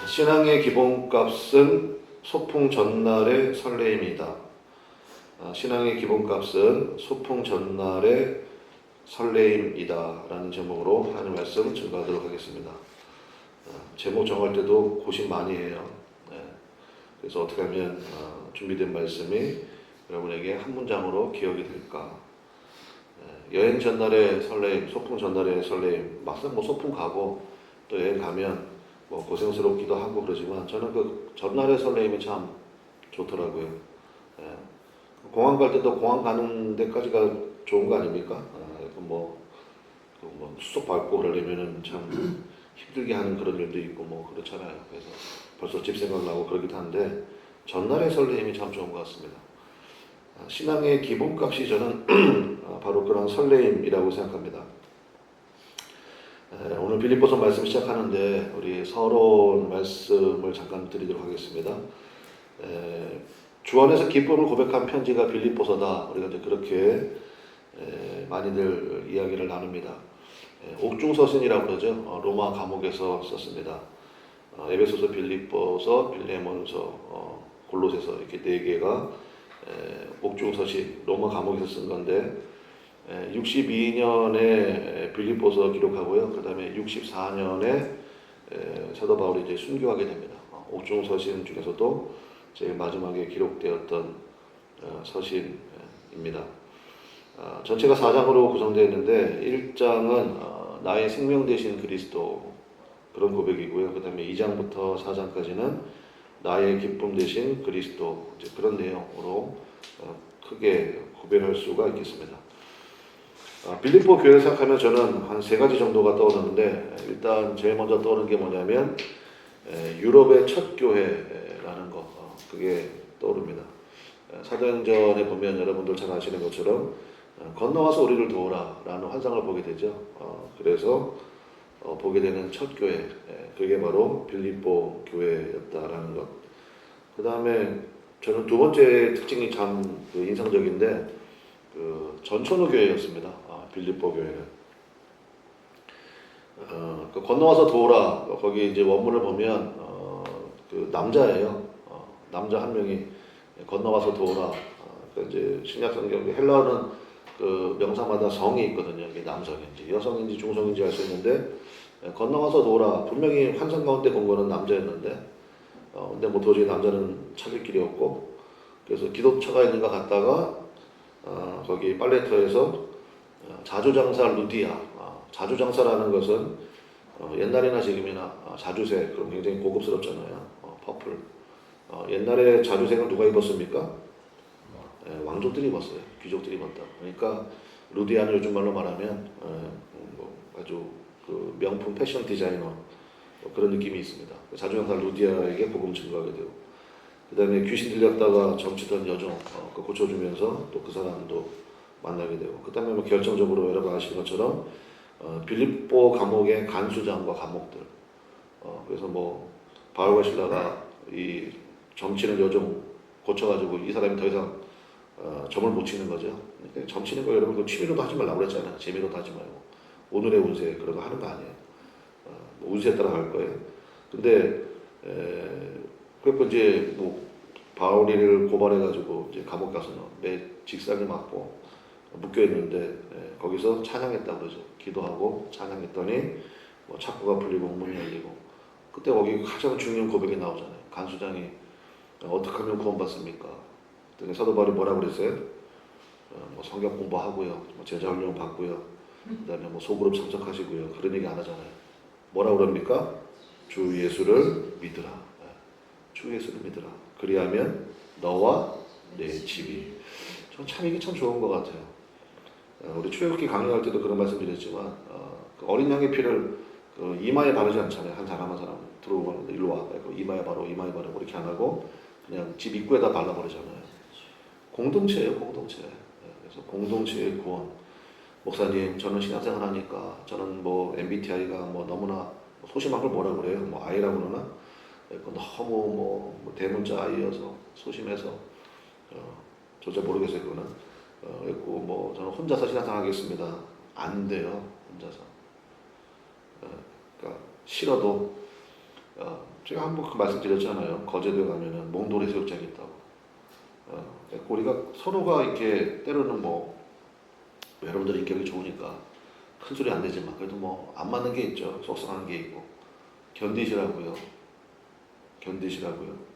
신앙의 기본값은 소풍 전날의 설레임이다. 신앙의 기본값은 소풍 전날의 설레임이다 라는 제목으로 하나님 말씀 증거하도록 하겠습니다. 제목 정할 때도 고심 많이 해요. 그래서 어떻게 하면 준비된 말씀이 여러분에게 한 문장으로 기억이 될까. 여행 전날의 설레임, 소풍 전날의 설레임, 막상 뭐 소풍 가고 또 여행 가면 뭐 고생스럽기도 하고 그러지만 저는 그 전날의 설레임이 참 좋더라고요. 공항 갈 때도 공항 가는 데까지가 좋은 거 아닙니까? 수속 밟고 그러려면은 참 힘들게 하는 그런 일도 있고 뭐 그렇잖아요. 그래서 벌써 집 생각나고 그러기도 한데 전날의 설레임이 참 좋은 것 같습니다. 신앙의 기본값이 저는 바로 그런 설레임이라고 생각합니다. 오늘 빌립보서 말씀 시작하는데 우리 서론 말씀을 잠깐 드리도록 하겠습니다. 주 안에서 기쁨을 고백한 편지가 빌립보서다. 우리가 이제 그렇게 많이들 이야기를 나눕니다. 옥중서신이라고 그러죠. 로마 감옥에서 썼습니다. 에베소서, 빌립보서, 빌레몬서, 골로새서 이렇게 네 개가 옥중서신 로마 감옥에서 쓴 건데 62년에 빌립보서 기록하고요. 그 다음에 64년에 사도 바울이 이제 순교하게 됩니다. 옥중서신 중에서도 제일 마지막에 기록되었던 서신입니다. 전체가 4장으로 구성되어 있는데 1장은 나의 생명 되신 그리스도 그런 고백이고요. 그 다음에 2장부터 4장까지는 나의 기쁨 되신 그리스도 이제 그런 내용으로 크게 구별할 수가 있겠습니다. 빌립보 교회를 생각하면 저는 한 세 가지 정도가 떠오르는데 일단 제일 먼저 떠오르는 게 뭐냐면 유럽의 첫 교회라는 거 그게 떠오릅니다. 사도행전에 보면 여러분들 잘 아시는 것처럼 건너와서 우리를 도우라 라는 환상을 보게 되죠. 그래서 보게 되는 첫 교회 그게 바로 빌립보 교회였다라는 것. 그 다음에 저는 두 번째 특징이 참 인상적인데 그 전천후 교회였습니다. 빌립보 교회는 그 건너와서 도우라 거기 이제 원문을 보면 그 남자예요. 남자 한 명이 건너와서 도우라. 이제 신약 성경 헬라어는 그 명사마다 성이 있거든요. 이게 남성인지 여성인지 중성인지 알 수 있는데 건너와서 도우라 분명히 환상 가운데 본 거는 남자였는데 근데 뭐 도저히 남자는 찾을 길이 없고 그래서 기도처가 있는가 갔다가 거기 빨래터에서 자주장사 루디아 자주장사라는 것은 옛날이나 지금이나 자주색 그럼 굉장히 고급스럽잖아요. 퍼플 옛날에 자주색을 누가 입었습니까? 왕족들이 입었어요. 귀족들이 입었다. 그러니까 루디아는 요즘 말로 말하면 아주 그 명품 패션 디자이너 그런 느낌이 있습니다. 자주장사 루디아에게 복음 증거하게 되고 그 다음에 귀신 들렸다가 점치던 여종 고쳐주면서 또 그 사람도 만나게 되고 그 다음에 뭐 결정적으로 여러분 아시는 것처럼 빌립보 감옥의 간수장과 감옥들 그래서 뭐 바울과 실라가 이 점치는 여종 고쳐가지고 이 사람이 더 이상 점을 못 치는 거죠. 그러니까 점치는 거 여러분 그 취미로도 하지 말라고 그랬잖아요. 재미로도 하지 말고 오늘의 운세 그런 거 하는 거 아니에요. 운세에 따라 갈 거예요. 근데 그래서 이제 뭐 바울이를 고발해가지고 이제 감옥 가서는 매 직상을 맞고 묶여 있는데 거기서 찬양했다 그러죠. 기도하고 찬양했더니 뭐 창고가 풀리고 문이 열리고 그때 거기 가장 중요한 고백이 나오잖아요. 간수장이 어떻게 하면 구원받습니까? 그랬더니 사도 바울이 뭐라고 그랬어요? 뭐 성경 공부하고요, 뭐 제자 훈련 받고요, 그다음에 뭐 소그룹 참석하시고요 그런 얘기 안 하잖아요. 뭐라고 그럽니까? 주 예수를 믿으라. 주 예수를 믿으라. 그리하면 너와 내 집이. 전 참 이게 참 좋은 것 같아요. 우리 출애굽기 강의할 때도 그런 말씀 드렸지만 그 어린 양의 피를 그 이마에 바르지 않잖아요. 한 사람 한 사람 들어오면 일로 와. 이마에 바르고 이마에 바르고 이렇게 안 하고 그냥 집 입구에다 발라버리잖아요. 공동체예요, 공동체. 그래서 공동체의 구원. 목사님, 저는 신앙생활 하니까 저는 뭐 MBTI가 뭐 너무나 소심한 걸 뭐라 그래요? 뭐 I라고 그러나? 너무 뭐 대문자 I여서 소심해서 저 잘 모르겠어요 그거는. 그리고 뭐 저는 혼자서 신앙생활 하겠습니다. 안 돼요, 혼자서. 그러니까 싫어도 제가 한번 그 말씀드렸잖아요. 거제도에 가면은 몽돌 해수욕장이 있다고. 우리가 서로가 이렇게 때로는 뭐 여러분들 인격이 좋으니까 큰 소리 안 내지만 그래도 뭐 안 맞는 게 있죠. 속상한 게 있고 견디시라고요. 견디시라고요.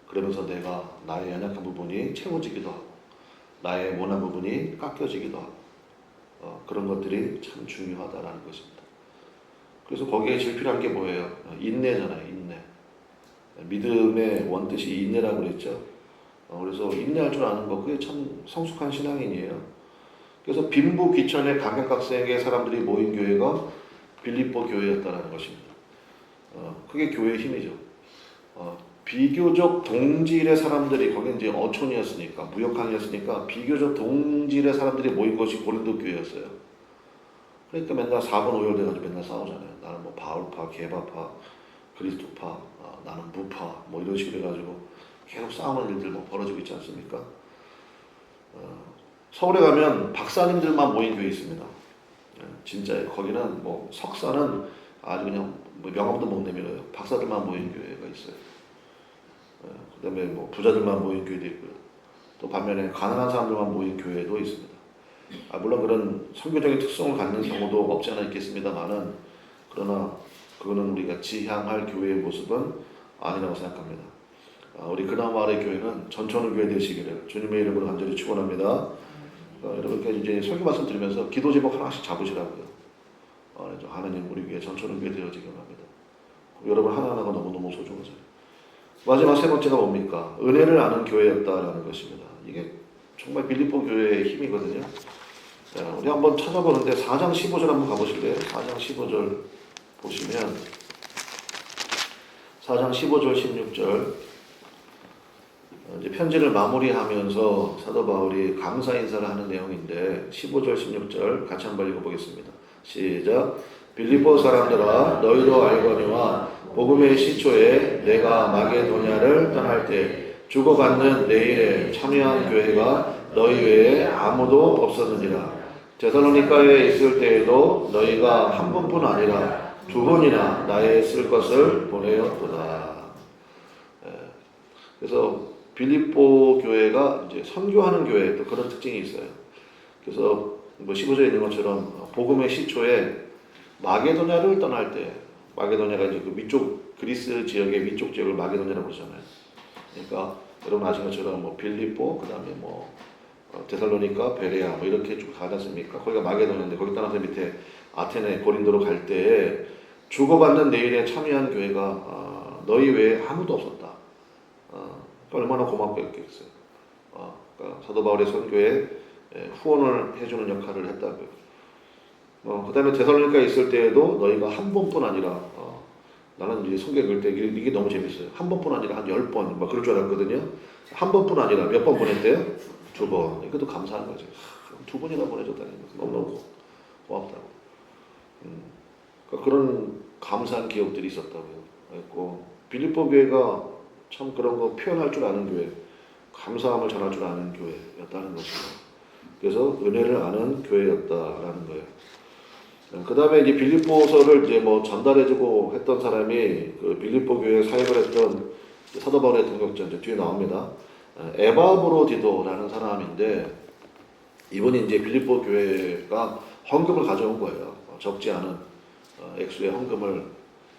그러면서 내가 나의 연약한 부분이 채워지기도 하고 나의 못난 부분이 깎여지기도 하고 그런 것들이 참 중요하다라는 것입니다. 그래서 거기에 제일 필요한 게 뭐예요? 인내잖아요. 인내. 믿음의 원뜻이 인내라고 그랬죠. 그래서 인내할 줄 아는 거 그게 참 성숙한 신앙인이에요. 그래서 빈부귀천의 각양각색의 사람들이 모인 교회가 빌립보 교회였다는 것입니다. 그게 교회의 힘이죠. 비교적 동질의 사람들이 거기 이제 어촌이었으니까 무역항이었으니까 비교적 동질의 사람들이 모인 것이 고린도 교회였어요. 그러니까 맨날 4번 5열 돼가지고 맨날 싸우잖아요. 나는 뭐 바울파, 게바파, 그리스도파, 나는 무파 뭐 이런 식으로 해가지고 계속 싸우는 일들 뭐 벌어지고 있지 않습니까? 서울에 가면 박사님들만 모인 교회 있습니다. 진짜예요. 거기는 뭐 석사는 아주 그냥 뭐 명함도 못 내밀어요. 박사들만 모인 교회가 있어요. 그 다음에 뭐 부자들만 모인 교회도 있고요. 또 반면에 가난한 사람들만 모인 교회도 있습니다. 물론 그런 선교적인 특성을 갖는 경우도 없지 않아 있겠습니다만은 그러나 그거는 우리가 지향할 교회의 모습은 아니라고 생각합니다. 우리 그나마을의 교회는 전천후 교회 되시기를 주님의 이름으로 간절히 축원합니다. 여러분께 이제 설교 말씀 드리면서 기도 제목 하나씩 잡으시라고요. 하나님 우리 교회 전천후 교회 되어지길 바랍니다. 여러분 하나하나가 너무너무 소중하세요. 마지막 세 번째가 뭡니까? 은혜를 아는 교회였다라는 것입니다. 이게 정말 빌립보 교회의 힘이거든요. 우리 한번 찾아보는데 4장 15절 한번 가보실래요? 4장 15절 보시면 4장 15절 16절 이제 편지를 마무리하면서 사도 바울이 감사 인사를 하는 내용인데 15절 16절 같이 한번 읽어보겠습니다. 시작. 빌립보 사람들아 너희도 알거니와 복음의 시초에 내가 마게도냐를 떠날 때 주고받는 내 일에 참여한 교회가 너희 외에 아무도 없었느니라. 데살로니가에 있을 때에도 너희가 한 번뿐 아니라 두 번이나 나의 쓸 것을 보내었도다. 그래서 빌립보 교회가 이제 선교하는 교회 또 그런 특징이 있어요. 그래서 뭐 15절에 있는 것처럼 복음의 시초에 마게도냐를 떠날 때 마게도냐가 이제 그 위쪽 그리스 지역의 위쪽 지역을 마게도냐라고 그러잖아요. 그러니까 여러분 아시는 것처럼 뭐 빌립보 그다음에 뭐 데살로니가 베레아 뭐 이렇게 쭉 가지 않습니까? 거기가 마게도냐인데 거기 떠나서 밑에 아테네 고린도로 갈 때에 주고받는 내일에 참여한 교회가 너희 외에 아무도 없었다. 얼마나 고맙겠어요. 그러니까 사도 바울의 선교에 후원을 해주는 역할을 했다고요. 그 다음에 데살로니가에 있을 때에도 너희가 한 번뿐 아니라 나는 이제 성경 읽을 때 이게 너무 재밌어요. 한 번뿐 아니라 한 10번 막 그럴 줄 알았거든요. 한 번뿐 아니라 몇 번 보냈대요? 2번. 이것도 감사한 거죠. 2번이나 보내줬다니 너무너무 고맙다고. 그러니까 그런 감사한 기억들이 있었다고요. 그랬고 빌립보 교회가 참 그런 거 표현할 줄 아는 교회, 감사함을 전할 줄 아는 교회였다는 것입니다. 그래서 은혜를 아는 교회였다라는 거예요. 그 다음에 이제 빌립보서를 이제 뭐 전달해주고 했던 사람이 그 빌립보 교회에 사역을 했던 사도 바울의 동역자 이제 뒤에 나옵니다. 에바브로디도라는 사람인데 이분이 이제 빌립보 교회가 헌금을 가져온 거예요. 적지 않은 액수의 헌금을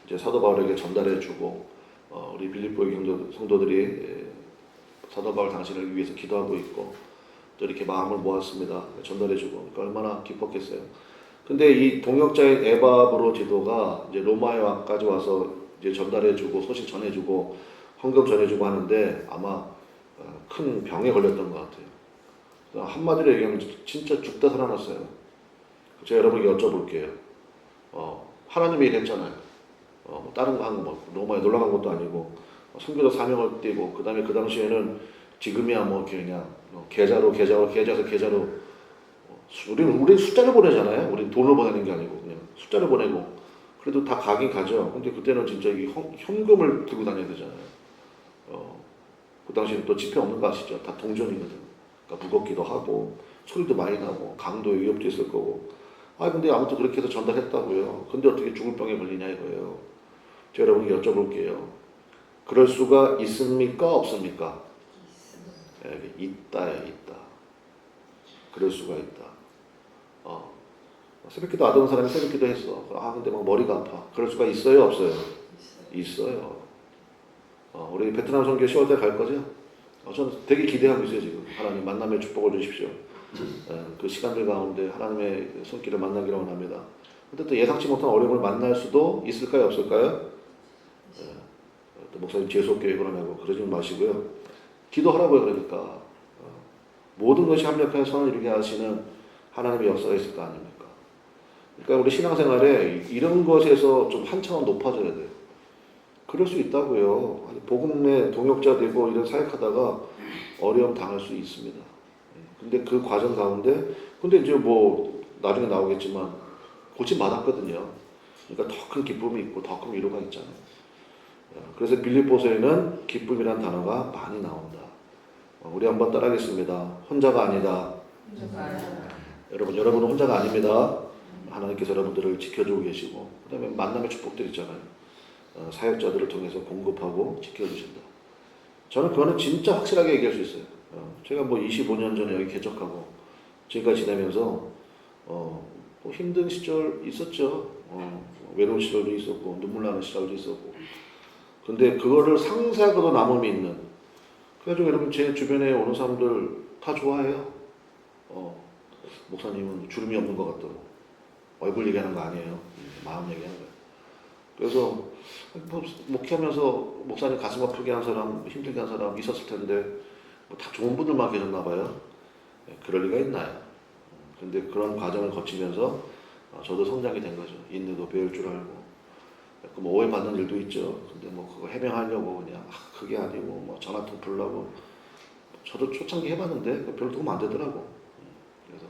이제 사도 바울에게 전달해주고 우리 빌립보의 성도들이 사도 바울 당신을 위해서 기도하고 있고 또 이렇게 마음을 모았습니다. 전달해주고 그러니까 얼마나 기뻤겠어요. 근데 이 동역자인 에바브로디도가 이제 로마에까지 와서 이제 전달해주고 소식 전해주고 헌금 전해주고 하는데 아마 큰 병에 걸렸던 것 같아요. 한마디로 얘기하면 진짜 죽다 살아났어요. 제가 여러분에게 여쭤볼게요. 하나님의 일 했잖아요. 다른 거 한 거 로마에 놀러 간 것도 아니고 선교적 사명을 띠고 그 다음에 그 당시에는 지금이야 뭐 그냥 계좌에서 계좌로 우리 숫자를 보내잖아요. 우리 돈을 보내는 게 아니고 그냥 숫자를 보내고 그래도 다 가긴 가죠. 근데 그때는 진짜 이 현금을 들고 다녀야 되잖아요. 그 당시에는 또 지폐 없는 거 아시죠? 다 동전이거든. 그러니까 무겁기도 하고 소리도 많이 나고 강도의 위협도 있을 거고. 근데 아무튼 그렇게 해서 전달했다고요. 근데 어떻게 죽을 병에 걸리냐 이거예요. 제가 여러분께 여쭤볼게요. 그럴 수가 있습니까? 없습니까? 있다야, 있다. 그럴 수가 있다. 새벽기도 하던 사람이 새벽기도 했어. 근데 막 머리가 아파. 그럴 수가 있어요, 없어요? 있어요. 우리 베트남 선교 10월 때 갈 거죠? 저는 되게 기대하고 있어요, 지금. 하나님 만남의 축복을 주십시오. 그 시간들 가운데 하나님의 손길을 만나기를 원합니다. 근데 또 예상치 못한 어려움을 만날 수도 있을까요, 없을까요? 또 목사님 재수없게 그러냐고 그러지 마시고요. 기도하라고요, 그러니까. 모든 것이 합력하여 선을 이루게 하시는 하나님의 역사가 있을 거 아닙니까? 그러니까 우리 신앙생활에 이런 것에서 좀 한 차원 높아져야 돼요. 그럴 수 있다고요. 복음의 동역자 되고 이런 사역하다가 어려움 당할 수 있습니다. 근데 그 과정 가운데, 근데 이제 뭐 나중에 나오겠지만 고침 받았거든요. 그러니까 더 큰 기쁨이 있고 더 큰 위로가 있잖아요. 그래서 빌립보서에는 기쁨이라는 단어가 많이 나온다. 우리 한번 따라하겠습니다. 혼자가 아니다. 여러분은 혼자가 아닙니다. 하나님께서 여러분들을 지켜주고 계시고, 그 다음에 만남의 축복들 있잖아요. 사역자들을 통해서 공급하고 지켜주신다. 저는 그거는 진짜 확실하게 얘기할 수 있어요. 제가 뭐 25년 전에 여기 개척하고 지금까지 지내면서 뭐 힘든 시절 있었죠. 외로운 시절도 있었고 눈물 나는 시절도 있었고. 근데 그거를 상세하고도 남음이 있는. 그래가지고 여러분 제 주변에 오는 사람들 다 좋아해요. 목사님은 주름이 없는 것 같다고. 얼굴 얘기하는 거 아니에요. 마음 얘기하는 거예요. 그래서 뭐 목회하면서 목사님 가슴 아프게 한 사람, 힘들게 한 사람 있었을 텐데 뭐 다 좋은 분들만 계셨나 봐요. 그럴 리가 있나요? 근데 그런 과정을 거치면서 저도 성장이 된 거죠. 인내도 배울 줄 알고. 뭐 오해받는 일도 있죠. 근데 뭐 그거 해명하려고 그냥 그게 아니고 뭐 전화통 풀라고. 저도 초창기 해봤는데 별로 도움 안 되더라고. 그래서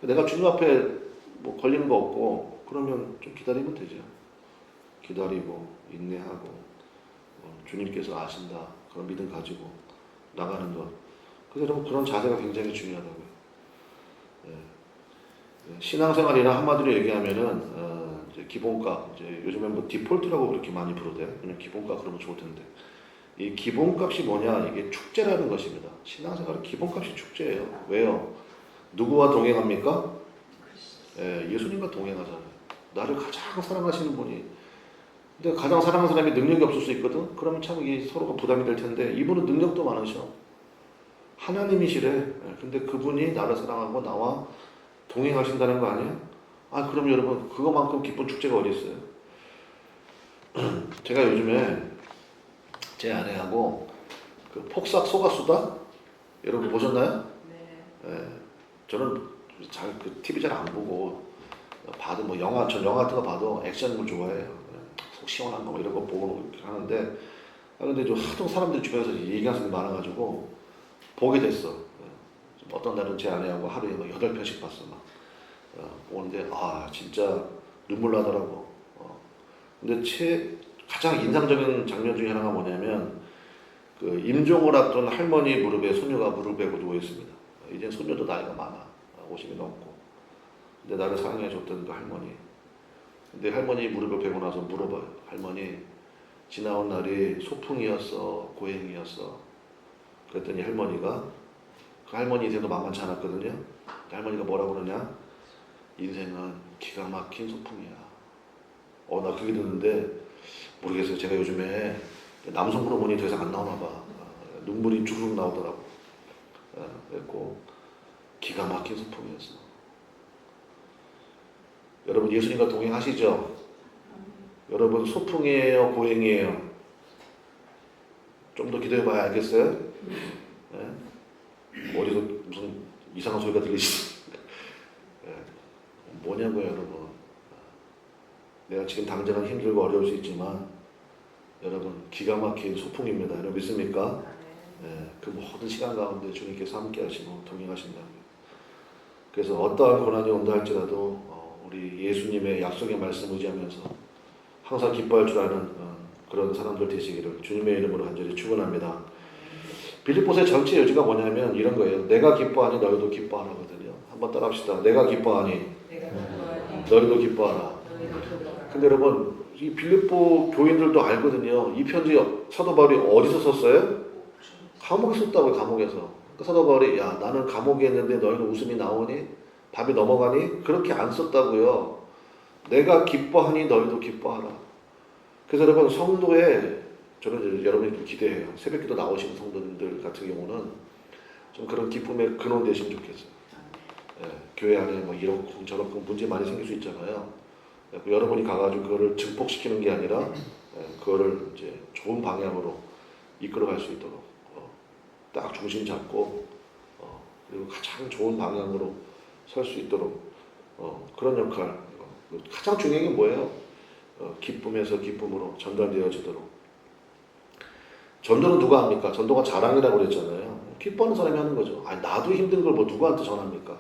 내가 주님 앞에 뭐 걸리는 거 없고 그러면 좀 기다리면 되죠. 기다리고 인내하고 주님께서 아신다 그런 믿음 가지고 나가는 것. 그래서 여러분 그런 자세가 굉장히 중요하다고요. 신앙생활이나 한마디로 얘기하면은 이제 기본값, 이제 요즘에 뭐 디폴트라고 그렇게 많이 부르대요. 그냥 기본값 그러면 좋을 텐데 이 기본값이 뭐냐? 이게 축제라는 것입니다. 신앙생활은 기본값이 축제예요. 왜요? 누구와 동행합니까? 예수님과 동행하잖아요. 나를 가장 사랑하시는 분이. 근데 가장 사랑하는 사람이 능력이 없을 수 있거든? 그러면 참 이게 서로가 부담이 될 텐데 이분은 능력도 많으셔. 하나님이시래. 근데 그분이 나를 사랑하고 나와 동행하신다는 거 아니야? 그럼 여러분 그거만큼 기쁜 축제가 어디 있어요? 제가 요즘에 제 아내하고 그 폭삭 소가수다? 여러분 보셨나요? 네. 저는 그 TV 잘 안 보고 봐도 뭐 영화 같은 거 봐도 액션물 좋아해요. 속 시원한 거 뭐 이런 거 보고 하는데 근데 좀 하도 사람들이 주변에서 얘기하는 사람이 많아가지고 보게 됐어. 어떤 날은 제 아내하고 하루에 막 8편씩 봤어. 막 보는데 진짜 눈물 나더라고. 근데 가장 인상적인 장면 중에 하나가 뭐냐면 그 임종을 앞둔 할머니 무릎에 소녀가 무릎 베고 누워 있습니다. 이제 소녀도 나이가 많아. 50이 넘고. 근데 나를 사랑해줬던 그 할머니. 근데 할머니 무릎을 베고 나서 물어봐요. 할머니, 지나온 날이 소풍이었어? 고행이었어? 그랬더니 할머니가, 그 할머니 인생도 만만치 않았거든요. 할머니가 뭐라고 그러냐? 인생은 기가 막힌 소풍이야. 나 그게 듣는데 모르겠어요. 제가 요즘에 남성 호르몬이 더 이상 안 나오나 봐. 눈물이 주르륵 나오더라고. 그랬고 기가 막힌 소풍이었어. 여러분 예수님과 동행하시죠? 여러분 소풍이에요? 고행이에요? 좀 더 기도해봐야 알겠어요? 네? 어디서 무슨 이상한 소리가 들리시지? 뭐냐고요 여러분. 내가 지금 당장은 힘들고 어려울 수 있지만 여러분 기가 막힌 소풍입니다. 여러분 믿습니까? 그 모든 시간 가운데 주님께서 함께 하시고 동행하신다고요. 그래서 어떠한 고난이 온다 할지라도 우리 예수님의 약속의 말씀 의지하면서 항상 기뻐할 줄 아는 그런 사람들 되시기를 주님의 이름으로 간절히 축원합니다. 빌립보서의 전체 요지가 뭐냐면 이런 거예요. 내가 기뻐하니 너희도 기뻐하라거든요. 한번 따라합시다. 내가 기뻐하니 너희도 기뻐하라. 근데 여러분 이 빌립보 교인들도 알거든요. 이 편지 사도 바울이 어디서 썼어요? 감옥에 썼다고요. 감옥에서. 그 사도 바울이 야 나는 감옥에 있는데 너희는 웃음이 나오니? 밥이 넘어가니? 그렇게 안 썼다고요. 내가 기뻐하니 너희도 기뻐하라. 그래서 여러분 성도에 저는 여러분이 좀 기대해요. 새벽기도 나오시는 성도님들 같은 경우는 좀 그런 기쁨의 근원 되시면 좋겠어요. 예, 교회 안에 뭐 이렇고 저렇고 문제 많이 생길 수 있잖아요. 여러분이 가가지고 그거를 증폭시키는 게 아니라 그거를 이제 좋은 방향으로 이끌어갈 수 있도록 딱 중심 잡고 그리고 가장 좋은 방향으로 설 수 있도록 그런 역할 가장 중요한 게 뭐예요? 기쁨에서 기쁨으로 전달되어지도록. 전도는 누가 합니까? 전도가 자랑이라고 그랬잖아요. 기뻐하는 사람이 하는 거죠. 아니 나도 힘든 걸 뭐 누구한테 전합니까?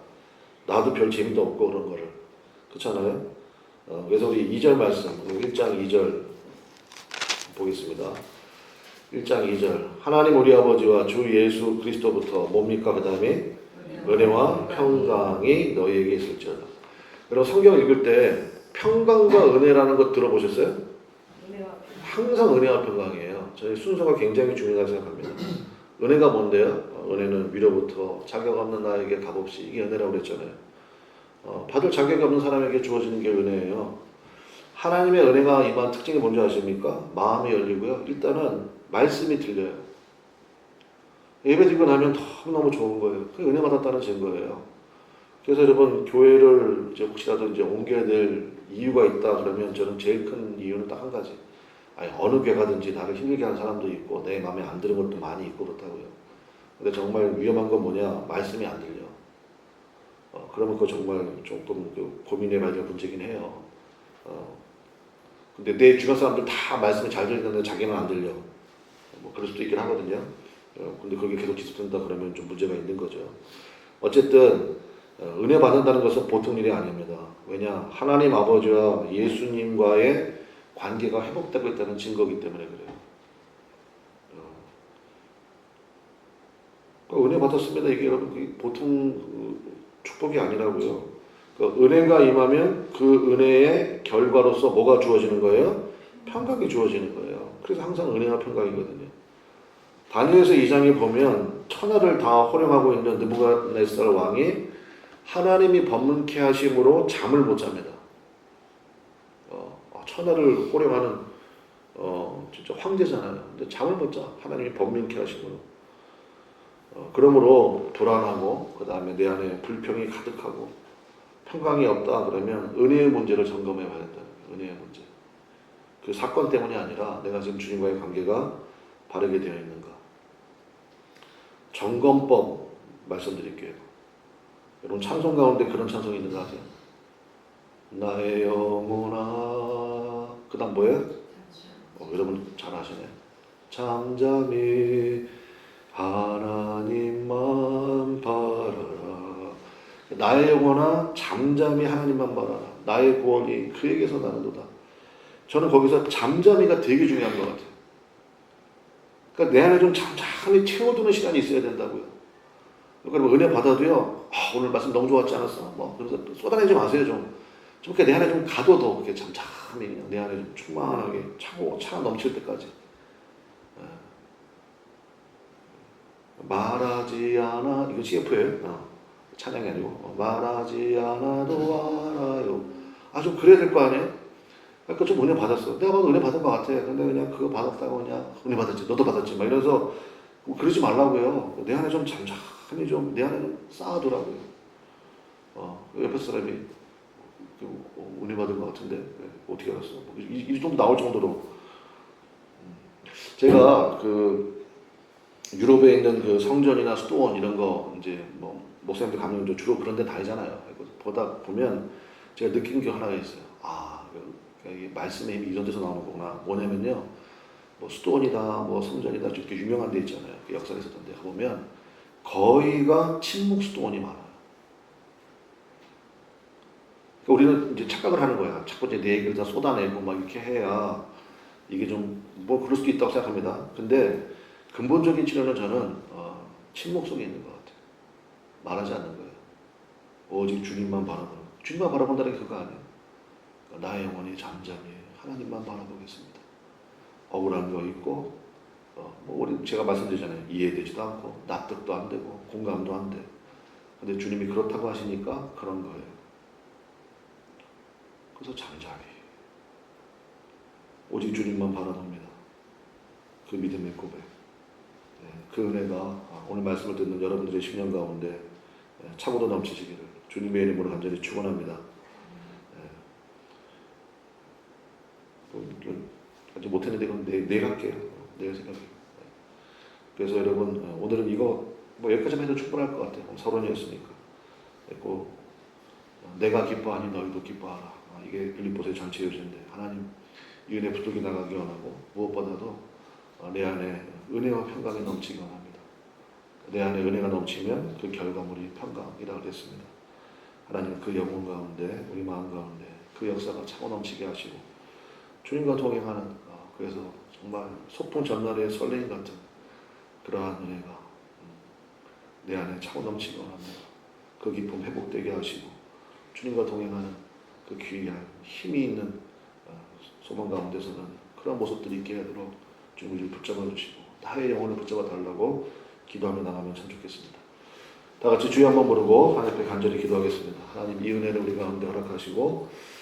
나도 별 재미도 없고 그런 거를. 그렇잖아요? 그래서 우리 2절 말씀 1장 2절 보겠습니다. 1장 2절 하나님 우리 아버지와 주 예수 그리스도부터 뭡니까? 그 다음에 은혜와 평강이 너희에게 있을지어다. 여러분 성경 읽을 때 평강과 은혜라는 것 들어보셨어요? 항상 은혜와 평강이에요. 저희 순서가 굉장히 중요하다고 생각합니다. 은혜가 뭔데요? 은혜는 위로부터 자격 없는 나에게 값없이 이게 은혜라고 그랬잖아요. 받을 자격이 없는 사람에게 주어지는 게 은혜예요. 하나님의 은혜가 임한 특징이 뭔지 아십니까? 마음이 열리고요. 일단은 말씀이 들려요. 예배 드리고 나면 너무너무 좋은 거예요. 그게 은혜 받았다는 증거예요. 그래서 여러분 교회를 이제 혹시라도 이제 옮겨야 될 이유가 있다 그러면 저는 제일 큰 이유는 딱 한 가지. 아니 어느 교회 가든지 나를 힘들게 하는 사람도 있고 내 마음에 안 드는 것도 많이 있고 그렇다고요. 근데 정말 위험한 건 뭐냐? 말씀이 안 들려. 그러면 그거 정말 조금 고민해봐야 될 문제긴 해요. 근데 내 주변 사람들 다 말씀이 잘 들리는데 자기는 안 들려. 뭐 그럴 수도 있긴 하거든요. 근데 그게 계속 지속된다 그러면 좀 문제가 있는 거죠. 어쨌든 은혜 받는다는 것은 보통 일이 아닙니다. 왜냐? 하나님 아버지와 예수님과의 관계가 회복되고 있다는 증거이기 때문에 그래요. 은혜 받았습니다. 이게 여러분 보통 축복이 아니라고요. 은혜가 임하면 그 은혜의 결과로서 뭐가 주어지는 거예요? 평강이 주어지는 거예요. 그래서 항상 은혜와 평강이거든요. 다니엘서 2장에 보면 천하를 다 호령하고 있는 느부갓네살 왕이 하나님이 법문케 하심으로 잠을 못 잡니다. 천하를 호령하는 진짜 황제잖아요. 근데 잠을 못 자. 하나님이 법문케 하심으로. 그러므로 불안하고 그 다음에 내 안에 불평이 가득하고 평강이 없다 그러면 은혜의 문제를 점검해 봐야 된다. 은혜의 문제. 그 사건 때문이 아니라 내가 지금 주님과의 관계가 바르게 되어 있는가. 점검법 말씀드릴게요. 여러분 찬송 가운데 그런 찬송이 있는 거 아세요? 나의 영혼아 그 다음 뭐예요? 여러분 잘 아시네. 잠잠히 하나님만 바라라. 나의 영혼아 잠잠히 하나님만 바라라. 나의 구원이 그에게서 나는도다. 저는 거기서 잠잠히가 되게 중요한 것 같아요. 그러니까 내 안에 좀 잠잠히 채워두는 시간이 있어야 된다고요. 그러면 은혜 받아도요. 오늘 말씀 너무 좋았지 않았어? 뭐 그래서 쏟아내지 마세요 좀. 이렇게 내 안에 좀 가둬도 이렇게 잠잠히 그냥 내 안에 좀 충만하게 차 넘칠 때까지. 말하지 않아 이거 CF예요. 찬양이 아니고 말하지 않아도 알아요. 좀 그래야 될 거 아니에요? 그러니까 좀 은혜 받았어. 내가 봐도 은혜 받은 것 같아. 근데 그냥 그거 받았다고 그냥 은혜 받았지. 너도 받았지. 막 이러면서 그러지 말라고요. 내 안에 좀 잠잠히 좀 내 안에 좀 쌓아두라고요. 옆에 사람이 은혜 받은 것 같은데 어떻게 알았어? 이 정도 나올 정도로. 제가 그 유럽에 있는 그 성전이나 수도원 이런 거 이제 뭐 목사님들 가면 주로 그런 데 다니잖아요. 보다 보면 제가 느낀 게 하나가 있어요. 이 말씀의 힘이 이런 데서 나오는 거구나. 뭐냐면요, 뭐 수도원이다, 뭐 성전이다, 이렇게 유명한 데 있잖아요. 그 역사에 있었던 데 가보면 거의가 침묵 수도원이 많아요. 그러니까 우리는 이제 착각을 하는 거야. 자꾸 이제 내 얘기를 다 쏟아내고 막 이렇게 해야 이게 좀 뭐 그럴 수도 있다고 생각합니다. 근데 근본적인 치료는 저는 침묵 속에 있는 것 같아요. 말하지 않는 거예요. 오직 주님만 바라보는. 주님만 바라본다는 게 그거 아니에요. 나의 영혼이 잠잠히 하나님만 바라보겠습니다. 억울한 거 있고 뭐 우리 제가 말씀드리잖아요. 이해되지도 않고 납득도 안 되고 공감도 안 돼. 근데 주님이 그렇다고 하시니까 그런 거예요. 그래서 잠잠히 오직 주님만 바라봅니다. 그 믿음의 고백. 그 은혜가 오늘 말씀을 듣는 여러분들의 10년 가운데 차고도 넘치시기를 주님의 이름으로 간절히 축원합니다. 아직 못했는데 그건 내일 할게요. 내일 생각해요. 그래서 여러분 오늘은 이거 뭐 여기까지만 해도 충분할 것 같아요. 서론이었으니까. 그리고 내가 기뻐하니 너희도 기뻐하라. 이게 빌립보서의 전체 요지인데 하나님 이 은혜 부득이 나가기 원하고 무엇보다도 내 안에 은혜와 평강이 넘치기 원합니다. 내 안에 은혜가 넘치면 그 결과물이 평강이라고 그랬습니다. 하나님 그 영혼 가운데 우리 마음 가운데 그 역사가 차고 넘치게 하시고 주님과 동행하는 그래서 정말 소풍 전날의 설레임 같은 그러한 은혜가 내 안에 차고 넘치기 원합니다. 그 기쁨 회복되게 하시고 주님과 동행하는 그 귀한 힘이 있는 소망 가운데서는 그런 모습들이 있게 하도록 주님을 붙잡아 주시고 나의 영혼을 붙잡아 달라고 기도하며 나가면 참 좋겠습니다. 다 같이 주여 한번 부르고 하나님 앞에 간절히 기도하겠습니다. 하나님 이 은혜를 우리 가운데 허락하시고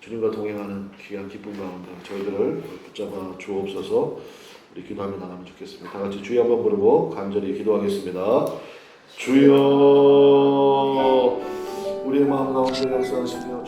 주님과 동행하는 귀한 기쁨 가운데 저희들을 붙잡아 주옵소서. 우리 기도하며 나가면 좋겠습니다. 다 같이 주여 한번 부르고 간절히 기도하겠습니다. 주여 우리의 마음 가운데 역사하시며